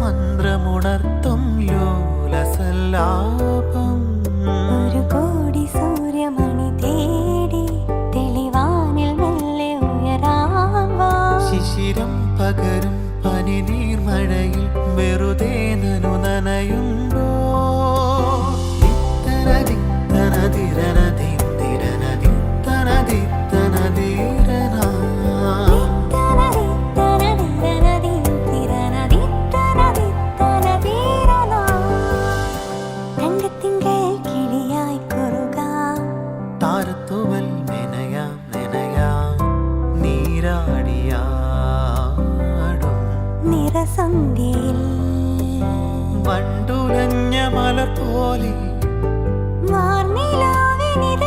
സ്വരമന്ത്രമുണർത്തും ലോലസല്ലാപം ഒരു കോടി സൂര്യമണി തേടി തെളിവാനിൽ മെല്ലെ ഉയരാൻ വാ. ശിശിരം പകരും പനിനീർമഴയിൽ വെറുതെ നനയുമ്പോ താരത്തുവൽ നനയാം നീരാടിയാടും നിറസന്ധ്യയിൽ വണ്ടുലഞ്ഞ മലർ പോലെ വാർനിലാവിനിത